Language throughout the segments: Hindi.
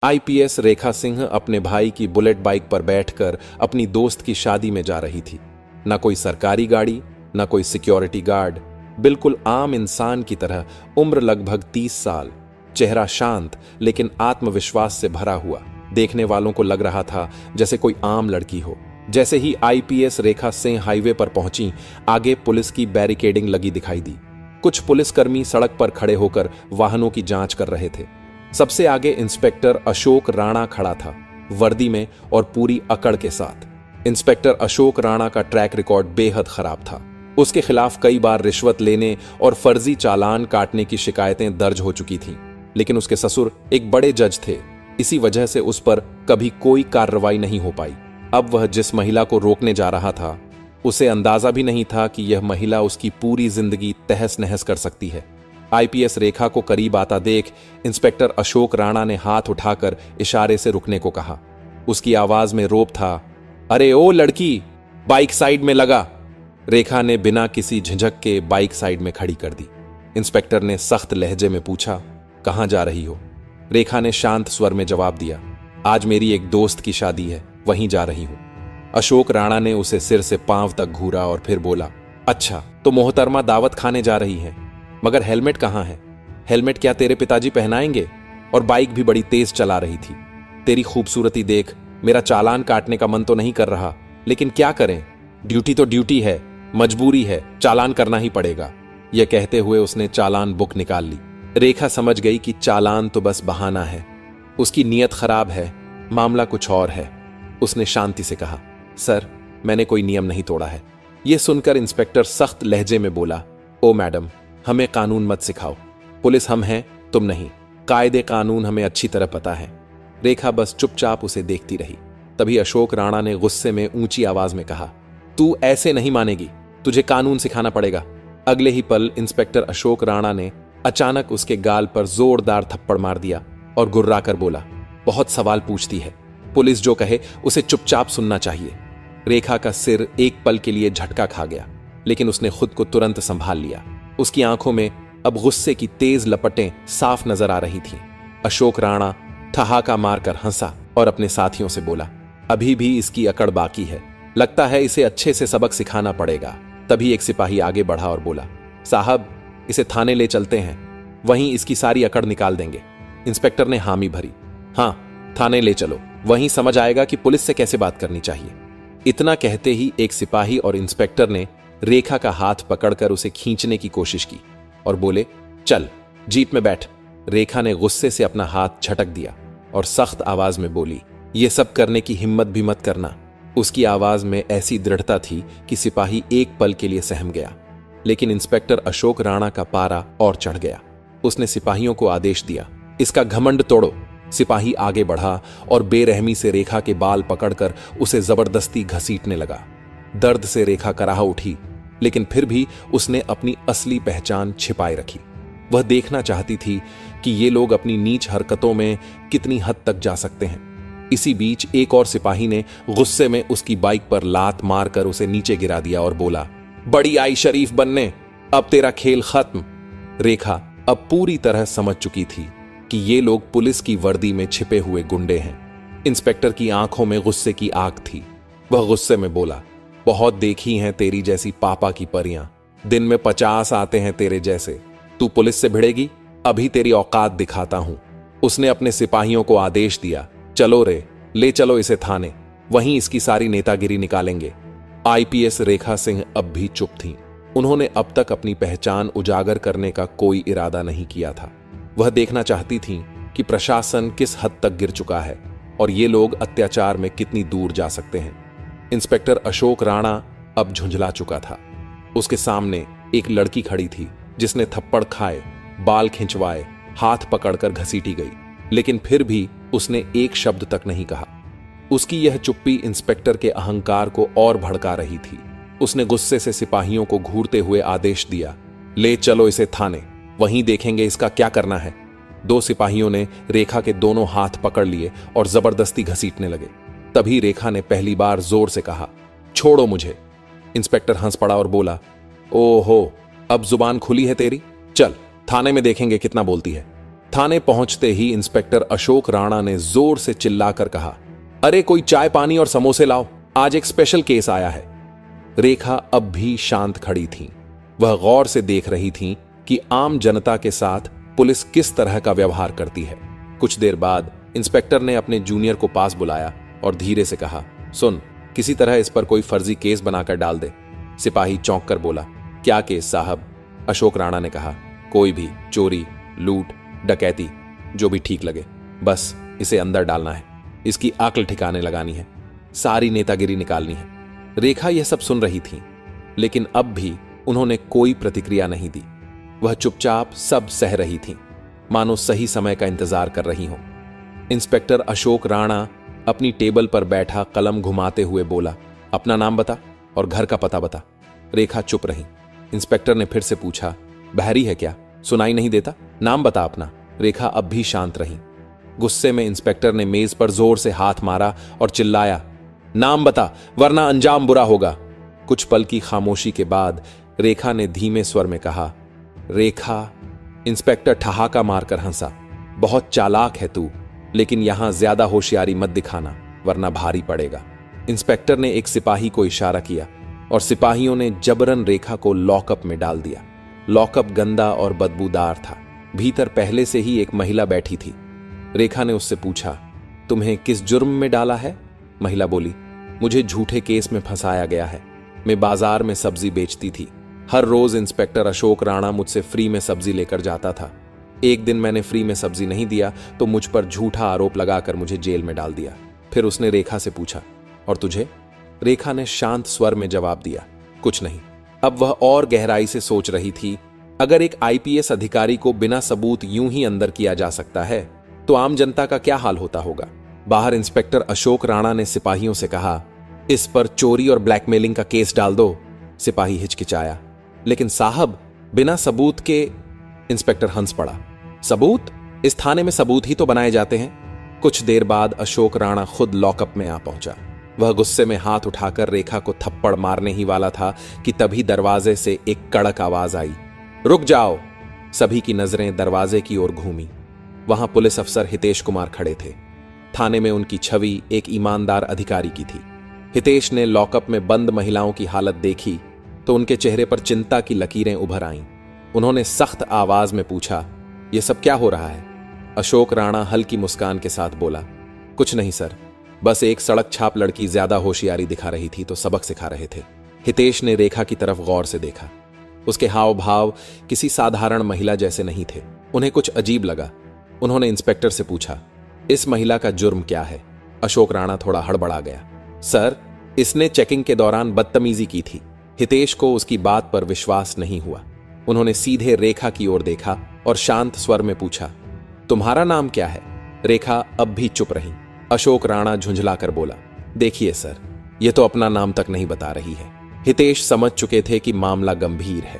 आईपीएस रेखा सिंह अपने भाई की बुलेट बाइक पर बैठकर अपनी दोस्त की शादी में जा रही थी। न कोई सरकारी गाड़ी, न कोई सिक्योरिटी गार्ड, बिल्कुल आम इंसान की तरह, उम्र लगभग 30 साल, चेहरा शांत लेकिन आत्मविश्वास से भरा हुआ। देखने वालों को लग रहा था जैसे कोई आम लड़की हो। जैसे ही आईपीएस रेखा सिंह हाईवे पर पहुंची, आगे पुलिस की बैरिकेडिंग लगी दिखाई दी। कुछ पुलिसकर्मी सड़क पर खड़े होकर वाहनों की जांच कर रहे थे। सबसे आगे इंस्पेक्टर अशोक राणा खड़ा था, वर्दी में और पूरी अकड़ के साथ। इंस्पेक्टर अशोक राणा का ट्रैक रिकॉर्ड बेहद खराब था। उसके खिलाफ कई बार रिश्वत लेने और फर्जी चालान काटने की शिकायतें दर्ज हो चुकी थीं, लेकिन उसके ससुर एक बड़े जज थे। इसी वजह से उस पर कभी कोई कार्रवाई नहीं हो पाई। अब वह जिस महिला को रोकने जा रहा था, उसे अंदाजा भी नहीं था कि यह महिला उसकी पूरी जिंदगी तहस नहस कर सकती है। आईपीएस रेखा को करीब आता देख इंस्पेक्टर अशोक राणा ने हाथ उठाकर इशारे से रुकने को कहा। उसकी आवाज में रोब था, अरे ओ लड़की, बाइक साइड में लगा। रेखा ने बिना किसी झिझक के बाइक साइड में खड़ी कर दी। इंस्पेक्टर ने सख्त लहजे में पूछा, कहां जा रही हो? रेखा ने शांत स्वर में जवाब दिया, आज मेरी एक दोस्त की शादी है, वहीं जा रही हूं। अशोक राणा ने उसे सिर से पांव तक घूरा और फिर बोला, अच्छा तो मोहतरमा दावत खाने जा रही है, मगर हेलमेट कहां है? हेलमेट क्या तेरे पिताजी पहनाएंगे? और बाइक भी बड़ी तेज चला रही थी। तेरी खूबसूरती देख मेरा चालान काटने का मन तो नहीं कर रहा, लेकिन क्या करें, ड्यूटी तो ड्यूटी है, मजबूरी है, चालान करना ही पड़ेगा। यह कहते हुए उसने चालान बुक निकाल ली। रेखा समझ गई कि चालान तो बस बहाना है, उसकी नीयत खराब है, मामला कुछ और है। उसने शांति से कहा, सर मैंने कोई नियम नहीं तोड़ा है। यह सुनकर इंस्पेक्टर सख्त लहजे में बोला, ओ मैडम, हमें कानून मत सिखाओ, पुलिस हम हैं, तुम नहीं। कायदे कानून हमें अच्छी तरह पता है। रेखा बस चुपचाप उसे देखती रही। तभी अशोक राणा ने गुस्से में ऊंची आवाज में कहा, तू ऐसे नहीं मानेगी, तुझे कानून सिखाना पड़ेगा। अगले ही पल इंस्पेक्टर अशोक राणा ने अचानक उसके गाल पर जोरदार थप्पड़ मार दिया और गुर्राकर बोला, बहुत सवाल पूछती है, पुलिस जो कहे उसे चुपचाप सुनना चाहिए। रेखा का सिर एक पल के लिए झटका खा गया, लेकिन उसने खुद को तुरंत संभाल लिया। उसकी आंखों में अब गुस्से की तेज लपटें साफ नजर आ रही थीं। अशोक राणा ठहाका मारकर हंसा और अपने साथियों से बोला, अभी भी इसकी अकड़ बाकी है, लगता है इसे अच्छे से सबक सिखाना पड़ेगा। तभी एक सिपाही आगे बढ़ा और बोला, साहब इसे थाने ले चलते हैं, वहीं इसकी सारी अकड़ निकाल देंगे। इंस्पेक्टर ने हामी भरी, हाँ थाने ले चलो, वहीं समझ आएगा कि पुलिस से कैसे बात करनी चाहिए। इतना कहते ही एक सिपाही और इंस्पेक्टर ने रेखा का हाथ पकड़कर उसे खींचने की कोशिश की और बोले, चल जीप में बैठ। रेखा ने गुस्से से अपना हाथ झटक दिया और सख्त आवाज में बोली, ये सब करने की हिम्मत भी मत करना। उसकी आवाज में ऐसी दृढ़ता थी कि सिपाही एक पल के लिए सहम गया, लेकिन इंस्पेक्टर अशोक राणा का पारा और चढ़ गया। उसने सिपाहियों को आदेश दिया, इसका घमंड तोड़ो। सिपाही आगे बढ़ा और बेरहमी से रेखा के बाल पकड़कर उसे जबरदस्ती घसीटने लगा। दर्द से रेखा कराह उठी, लेकिन फिर भी उसने अपनी असली पहचान छिपाए रखी। वह देखना चाहती थी कि ये लोग अपनी नीच हरकतों में कितनी हद तक जा सकते हैं। इसी बीच एक और सिपाही ने गुस्से में उसकी बाइक पर लात मारकर उसे नीचे गिरा दिया और बोला, बड़ी आई शरीफ बनने, अब तेरा खेल खत्म। रेखा अब पूरी तरह समझ चुकी थी कि ये लोग पुलिस की वर्दी में छिपे हुए गुंडे हैं। इंस्पेक्टर की आंखों में गुस्से की आग थी। वह गुस्से में बोला, बहुत देखी हैं तेरी जैसी पापा की परियां, दिन में 50 आते हैं तेरे जैसे। तू पुलिस से भिड़ेगी, अभी तेरी औकात दिखाता हूं। उसने अपने सिपाहियों को आदेश दिया, चलो रे, ले चलो इसे थाने, वहीं इसकी सारी नेतागिरी निकालेंगे। आईपीएस रेखा सिंह अब भी चुप थीं। उन्होंने अब तक अपनी पहचान उजागर करने का कोई इरादा नहीं किया था। वह देखना चाहती थीं कि प्रशासन किस हद तक गिर चुका है और ये लोग अत्याचार में कितनी दूर जा सकते हैं। इंस्पेक्टर अशोक राणा अब झुंझला चुका था। उसके सामने एक लड़की खड़ी थी जिसने थप्पड़ खाए, बाल खिंचवाए, हाथ पकड़कर घसीटी गई, लेकिन फिर भी उसने एक शब्द तक नहीं कहा। उसकी यह चुप्पी इंस्पेक्टर के अहंकार को और भड़का रही थी। उसने गुस्से से सिपाहियों को घूरते हुए आदेश दिया, ले चलो इसे थाने, वहीं देखेंगे इसका क्या करना है। 2 सिपाहियों ने रेखा के दोनों हाथ पकड़ लिए और जबरदस्ती घसीटने लगे। तभी रेखा ने पहली बार जोर से कहा, छोड़ो मुझे। इंस्पेक्टर हंस पड़ा और बोला, ओहो, अब जुबान खुली है तेरी, चल थाने में देखेंगे कितना बोलती है। थाने पहुंचते ही इंस्पेक्टर अशोक राणा ने जोर से चिल्लाकर कहा, अरे कोई चाय पानी और समोसे लाओ, आज एक स्पेशल केस आया है। रेखा अब भी शांत खड़ी थीं। वह गौर से देख रही थीं कि आम जनता के साथ पुलिस किस तरह का व्यवहार करती है। कुछ देर बाद इंस्पेक्टर ने अपने जूनियर को पास बुलाया और धीरे से कहा, सुन, किसी तरह इस पर कोई फर्जी केस बनाकर डाल दे। सिपाही चौंक कर बोला, क्या केस साहब? अशोक राणा ने कहा, कोई भी, चोरी, लूट, डकैती, जो भी ठीक लगे, बस इसे अंदर डालना है, इसकी अक्ल ठिकाने लगानी है, सारी नेतागिरी निकालनी है। रेखा यह सब सुन रही थी, लेकिन अब भी उन्होंने कोई प्रतिक्रिया नहीं दी। वह चुपचाप सब सह रही थी, मानो सही समय का इंतजार कर रही हो। इंस्पेक्टर अशोक राणा अपनी टेबल पर बैठा कलम घुमाते हुए बोला, अपना नाम बता और घर का पता बता। रेखा चुप रही। इंस्पेक्टर ने फिर से पूछा, बहरी है क्या, सुनाई नहीं देता? नाम बता अपना। रेखा अब भी शांत रही। गुस्से में इंस्पेक्टर ने मेज पर जोर से हाथ मारा और चिल्लाया, नाम बता वरना अंजाम बुरा होगा। कुछ पल की खामोशी के बाद रेखा ने धीमे स्वर में कहा, रेखा। इंस्पेक्टर ठहाका मारकर हंसा, बहुत चालाक है तू, लेकिन यहां ज्यादा होशियारी मत दिखाना वरना भारी पड़ेगा। इंस्पेक्टर ने एक सिपाही को इशारा किया और सिपाहियों ने जबरन रेखा को लॉकअप में डाल दिया। लॉकअप गंदा और बदबूदार था। भीतर पहले से ही एक महिला बैठी थी। रेखा ने उससे पूछा, तुम्हें किस जुर्म में डाला है? महिला बोली, मुझे झूठे केस में फंसाया गया है। मैं बाजार में सब्जी बेचती थी। हर रोज इंस्पेक्टर अशोक राणा मुझसे फ्री में सब्जी लेकर जाता था। एक दिन मैंने फ्री में सब्जी नहीं दिया तो मुझ पर झूठा आरोप लगाकर मुझे जेल में डाल दिया। फिर उसने रेखा से पूछा, और तुझे? रेखा ने शांत स्वर में जवाब दिया, कुछ नहीं। अब वह और गहराई से सोच रही थी, अगर एक आईपीएस अधिकारी को बिना सबूत यूं ही अंदर किया जा सकता है तो आम जनता का क्या हाल होता होगा। बाहर इंस्पेक्टर अशोक राणा ने सिपाहियों से कहा, इस पर चोरी और ब्लैकमेलिंग का केस डाल दो। सिपाही हिचकिचाया, लेकिन साहब बिना सबूत के। इंस्पेक्टर हंस पड़ा, सबूत? इस थाने में सबूत ही तो बनाए जाते हैं। कुछ देर बाद अशोक राणा खुद लॉकअप में आ पहुंचा। वह गुस्से में हाथ उठाकर रेखा को थप्पड़ मारने ही वाला था कि तभी दरवाजे से एक कड़क आवाज आई, रुक जाओ। सभी की नजरें दरवाजे की ओर घूमी। वहां पुलिस अफसर हितेश कुमार खड़े थे। थाने में उनकी छवि एक ईमानदार अधिकारी की थी। हितेश ने लॉकअप में बंद महिलाओं की हालत देखी तो उनके चेहरे पर चिंता की लकीरें उभर आईं। उन्होंने सख्त आवाज में पूछा, यह सब क्या हो रहा है? अशोक राणा हल्की मुस्कान के साथ बोला, कुछ नहीं सर, बस एक सड़क छाप लड़की ज्यादा होशियारी दिखा रही थी तो सबक सिखा रहे थे। हितेश ने रेखा की तरफ गौर से देखा। उसके हाव भाव किसी साधारण महिला जैसे नहीं थे। उन्हें कुछ अजीब लगा। उन्होंने इंस्पेक्टर से पूछा, इस महिला का जुर्म क्या है? अशोक राणा थोड़ा हड़बड़ा गया, सर इसने चेकिंग के दौरान बदतमीजी की थी। हितेश को उसकी बात पर विश्वास नहीं हुआ। उन्होंने सीधे रेखा की ओर देखा और शांत स्वर में पूछा, तुम्हारा नाम क्या है? रेखा अब भी चुप रही। अशोक राणा झुंझलाकर बोला, देखिए सर, यह तो अपना नाम तक नहीं बता रही है। हितेश समझ चुके थे कि मामला गंभीर है।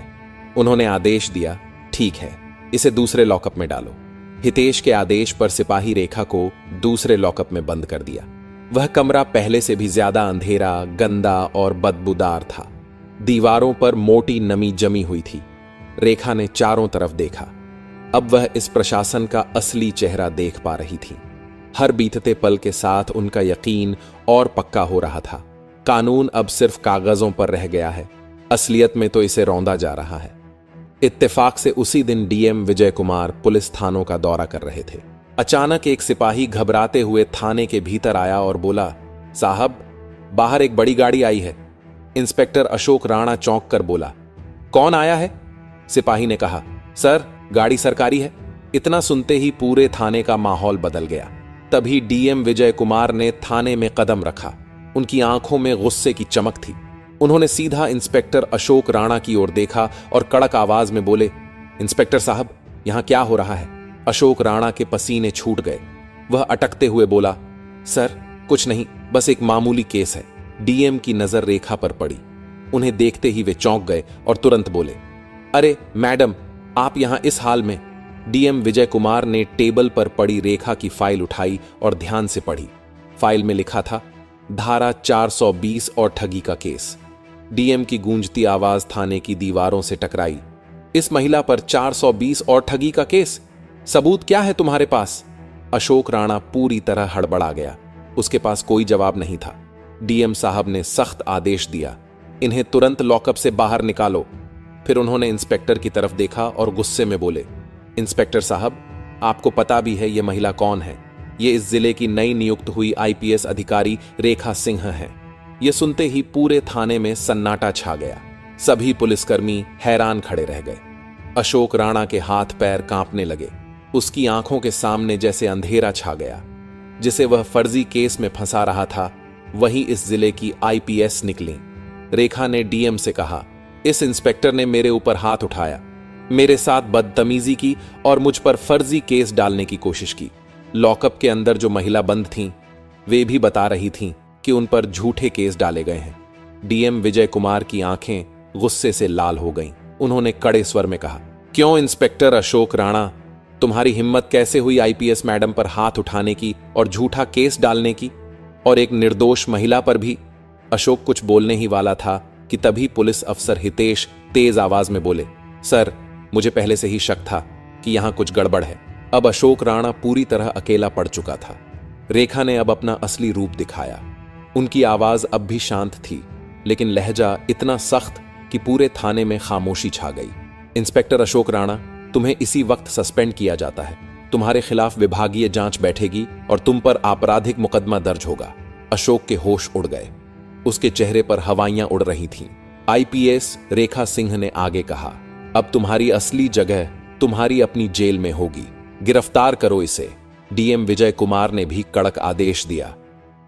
उन्होंने आदेश दिया, ठीक है, इसे दूसरे लॉकअप में डालो। हितेश के आदेश पर सिपाही रेखा को दूसरे लॉकअप में बंद कर दिया। वह कमरा पहले से भी ज्यादा अंधेरा, गंदा और बदबूदार था। दीवारों पर मोटी नमी जमी हुई थी। रेखा ने चारों तरफ देखा। अब वह इस प्रशासन का असली चेहरा देख पा रही थी। हर बीतते पल के साथ उनका यकीन और पक्का हो रहा था। कानून अब सिर्फ कागजों पर रह गया है, असलियत में तो इसे रौंदा जा रहा है। इत्तेफाक से उसी दिन डीएम विजय कुमार पुलिस थानों का दौरा कर रहे थे। अचानक एक सिपाही घबराते हुए थाने के भीतर आया और बोला, साहब बाहर एक बड़ी गाड़ी आई है। इंस्पेक्टर अशोक राणा चौंक कर बोला, कौन आया है? सिपाही ने कहा, सर गाड़ी सरकारी है। इतना सुनते ही पूरे थाने का माहौल बदल गया। तभी डीएम विजय कुमार ने थाने में कदम रखा। उनकी आंखों में गुस्से की चमक थी। उन्होंने सीधा इंस्पेक्टर अशोक राणा की ओर देखा और कड़क आवाज में बोले, इंस्पेक्टर साहब यहां क्या हो रहा है? अशोक राणा के पसीने छूट गए। वह अटकते हुए बोला, सर कुछ नहीं, बस एक मामूली केस है। डीएम की नजर रेखा पर पड़ी। उन्हें देखते ही वे चौंक गए और तुरंत बोले, अरे मैडम आप यहां इस हाल में? डीएम विजय कुमार ने टेबल पर पड़ी रेखा की फाइल उठाई और ध्यान से पढ़ी। फाइल में लिखा था, धारा 420 और ठगी का केस। डीएम की गूंजती आवाज थाने की दीवारों से टकराई, इस महिला पर 420 और ठगी का केस? सबूत क्या है तुम्हारे पास? अशोक राणा पूरी तरह हड़बड़ा गया। उसके पास कोई जवाब नहीं था। डीएम साहब ने सख्त आदेश दिया, इन्हें तुरंत लॉकअप से बाहर निकालो। फिर उन्होंने इंस्पेक्टर की तरफ देखा और गुस्से में बोले, इंस्पेक्टर साहब, आपको पता भी है ये महिला कौन है? ये इस जिले की नई नियुक्त हुई आईपीएस अधिकारी रेखा सिंह है। ये सुनते ही पूरे थाने में सन्नाटा छा गया। सभी पुलिसकर्मी हैरान खड़े रह गए। अशोक राणा के हाथ पैर कांपने लगे। उसकी आंखों के सामने जैसे अंधेरा छा गया। जिसे वह फर्जी केस में फंसा रहा था, वही इस जिले की आईपीएस निकली। रेखा ने डीएम से कहा, इस इंस्पेक्टर ने मेरे ऊपर हाथ उठाया, मेरे साथ बदतमीजी की और मुझ पर फर्जी केस डालने की कोशिश की। लॉकअप के अंदर जो महिला बंद थीं, वे भी बता रही थीं कि उन पर झूठे केस डाले गए हैं। डीएम विजय कुमार की आंखें गुस्से से लाल हो गईं। उन्होंने कड़े स्वर में कहा, क्यों इंस्पेक्टर अशोक राणा, तुम्हारी हिम्मत कैसे हुई आईपीएस मैडम पर हाथ उठाने की और झूठा केस डालने की, और एक निर्दोष महिला पर भी? अशोक कुछ बोलने ही वाला था कि तभी पुलिस अफसर हितेश तेज आवाज में बोले, सर, मुझे पहले से ही शक था कि यहां कुछ गड़बड़ है। अब अशोक राणा पूरी तरह अकेला पड़ चुका था। रेखा ने अब अपना असली रूप दिखाया। उनकी आवाज अब भी शांत थी, लेकिन लहजा इतना सख्त कि पूरे थाने में खामोशी छा गई। इंस्पेक्टर अशोक राणा, तुम्हें इसी वक्त सस्पेंड किया जाता है। तुम्हारे खिलाफ विभागीय जांच बैठेगी और तुम पर आपराधिक मुकदमा दर्ज होगा। अशोक के होश उड़ गए। उसके चेहरे पर हवाइयां उड़ रही थीं। आईपीएस रेखा सिंह ने आगे कहा, अब तुम्हारी असली जगह तुम्हारी अपनी जेल में होगी। गिरफ्तार करो इसे। डीएम विजय कुमार ने भी कड़क आदेश दिया,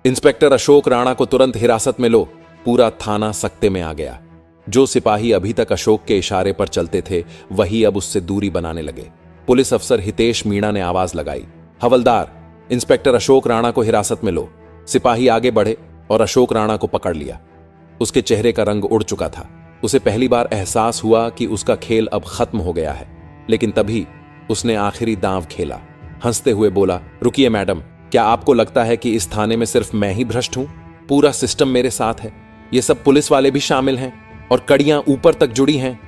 इंस्पेक्टर अशोक राणा को तुरंत हिरासत में लो। पूरा थाना सकते में आ गया। जो सिपाही अभी तक अशोक के इशारे पर चलते थे, वही अब उससे दूरी बनाने लगे। पुलिस अफसर हितेश मीणा ने आवाज लगाई, हवलदार, इंस्पेक्टर अशोक राणा को हिरासत में लो। सिपाही आगे बढ़े और अशोक राणा को पकड़ लिया। उसके चेहरे का रंग उड़ चुका था। उसे पहली बार एहसास हुआ कि उसका खेल अब खत्म हो गया है। लेकिन तभी उसने आखिरी दांव खेला। हंसते हुए बोला, रुकिए मैडम, क्या आपको लगता है कि इस थाने में सिर्फ मैं ही भ्रष्ट हूं? पूरा सिस्टम मेरे साथ है। ये सब पुलिस वाले भी शामिल हैं और कड़ियां ऊपर तक जुड़ी हैं।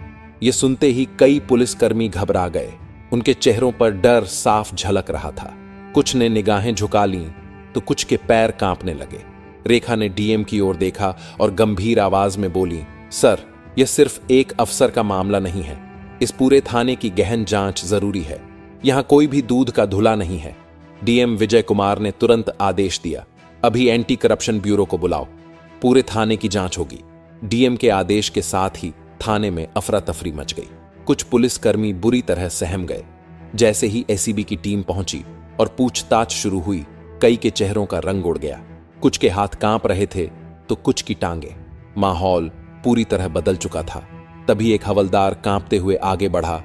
ये सुनते ही कई पुलिसकर्मी घबरा गए। उनके चेहरों पर डर साफ झलक रहा था। कुछ ने निगाहें झुका लीं तो कुछ के पैर कांपने लगे। रेखा ने डीएम की ओर देखा और गंभीर आवाज में बोली, सर, यह सिर्फ एक अफसर का मामला नहीं है। इस पूरे थाने की गहन जांच जरूरी है। यहां कोई भी दूध का धुला नहीं है। डीएम विजय कुमार ने तुरंत आदेश दिया, अभी एंटी करप्शन ब्यूरो को बुलाओ। पूरे थाने की जांच होगी। डीएम के आदेश के साथ ही थाने में अफरा तफरी मच गई। कुछ पुलिसकर्मी बुरी तरह सहम गए। जैसे ही एसीबी की टीम पहुंची और पूछताछ शुरू हुई, कई के चेहरों का रंग उड़ गया। कुछ के हाथ कांप रहे थे तो कुछ की टांगे। माहौल पूरी तरह बदल चुका था। तभी एक हवलदार कांपते हुए आगे बढ़ा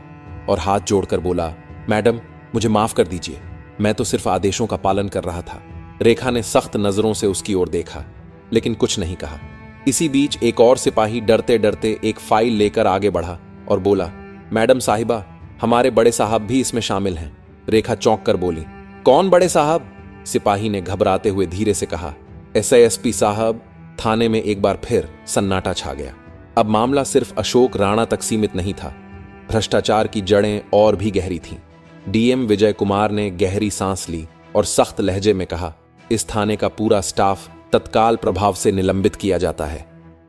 और हाथ जोड़कर बोला, मैडम, मुझे माफ कर दीजिए, मैं तो सिर्फ आदेशों का पालन कर रहा था। रेखा ने सख्त नजरों से उसकी ओर देखा, लेकिन कुछ नहीं कहा। इसी बीच एक और सिपाही डरते डरते एक फाइल लेकर आगे बढ़ा और बोला, मैडम साहिबा, हमारे बड़े साहब भी इसमें शामिल हैं। रेखा चौंक कर बोली, कौन बड़े साहब? सिपाही ने घबराते हुए धीरे से कहा, एसआईएसपी साहब। थाने में एक बार फिर सन्नाटा छा गया। अब मामला सिर्फ अशोक राणा तक सीमित नहीं था। भ्रष्टाचार की जड़ें और भी गहरी थीं। डीएम विजय कुमार ने गहरी सांस ली और सख्त लहजे में कहा, इस थाने का पूरा स्टाफ तत्काल प्रभाव से निलंबित किया जाता है।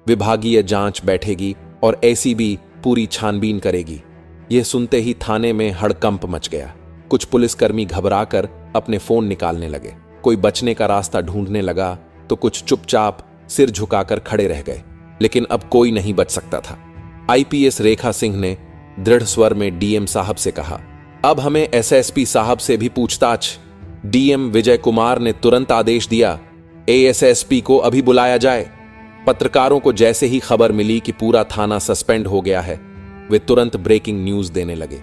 विभागीय जांच बैठेगी और एसीबी पूरी छानबीन करेगी। यह सुनते ही थाने में हड़कंप मच गया। कुछ पुलिसकर्मी घबराकर अपने फोन निकालने लगे। कोई बचने का रास्ता ढूंढने लगा तो कुछ चुपचाप सिर झुकाकर खड़े रह गए। लेकिन अब कोई नहीं बच सकता था। आईपीएस रेखा सिंह ने दृढ़ स्वर में डीएम साहब से कहा, अब हमें एसएसपी साहब से भी पूछताछ। डीएम विजय कुमार ने तुरंत आदेश दिया, एएसएसपी को अभी बुलाया जाए। पत्रकारों को जैसे ही खबर मिली कि पूरा थाना सस्पेंड हो गया है, वे तुरंत ब्रेकिंग न्यूज देने लगे।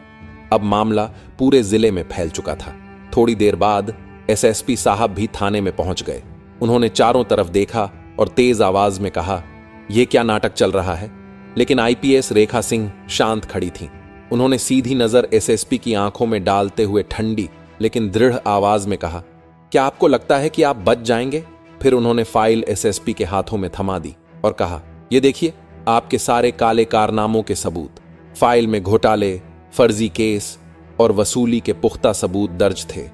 अब मामला पूरे जिले में फैल चुका था। थोड़ी देर बाद एसएसपी साहब भी थाने में पहुंच गए। उन्होंने चारों तरफ देखा और तेज आवाज में कहा, यह क्या नाटक चल रहा है? लेकिन आईपीएस रेखा सिंह शांत खड़ी थीं। उन्होंने सीधी नजर एसएसपी की आंखों में डालते हुए ठंडी लेकिन दृढ़ आवाज में कहा, क्या आपको लगता है कि आप बच जाएंगे? फिर उन्होंने फाइल एसएसपी के हाथों में थमा दी और कहा, यह देखिए, आपके सारे काले कारनामों के सबूत। फाइल में घोटाले, फर्जी केस और वसूली के पुख्ता सबूत दर्ज थे।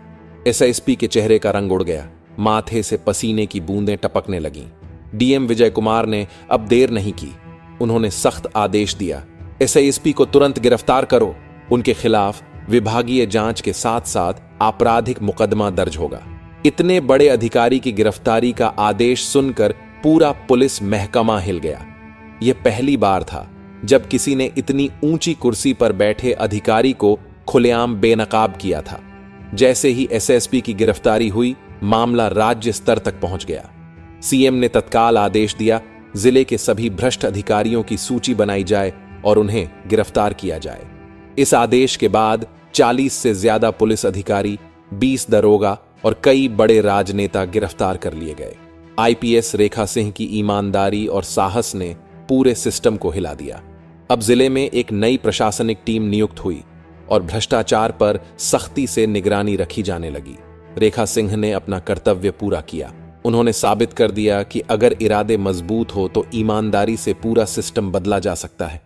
एसएसपी के चेहरे का रंग उड़ गया, माथे से पसीने की बूंदें टपकने लगीं। डीएम विजय कुमार ने अब देर नहीं की। उन्होंने सख्त आदेश दिया, एसएसपी को तुरंत गिरफ्तार करो। उनके खिलाफ विभागीय जांच के साथ साथ आपराधिक मुकदमा दर्ज होगा। इतने बड़े अधिकारी की गिरफ्तारी का आदेश सुनकर पूरा पुलिस महकमा हिल गया। यह पहली बार था जब किसी ने इतनी ऊंची कुर्सी पर बैठे अधिकारी को खुलेआम बेनकाब किया था। जैसे ही एसएसपी की गिरफ्तारी हुई, मामला राज्य स्तर तक पहुंच गया। सीएम ने तत्काल आदेश दिया, जिले के सभी भ्रष्ट अधिकारियों की सूची बनाई जाए और उन्हें गिरफ्तार किया जाए। इस आदेश के बाद 40 से ज्यादा पुलिस अधिकारी, 20 दरोगा और कई बड़े राजनेता गिरफ्तार कर लिए गए। आईपीएस रेखा सिंह की ईमानदारी और साहस ने पूरे सिस्टम को हिला दिया। अब जिले में एक नई प्रशासनिक टीम नियुक्त हुई और भ्रष्टाचार पर सख्ती से निगरानी रखी जाने लगी। रेखा सिंह ने अपना कर्तव्य पूरा किया। उन्होंने साबित कर दिया कि अगर इरादे मजबूत हो तो ईमानदारी से पूरा सिस्टम बदला जा सकता है।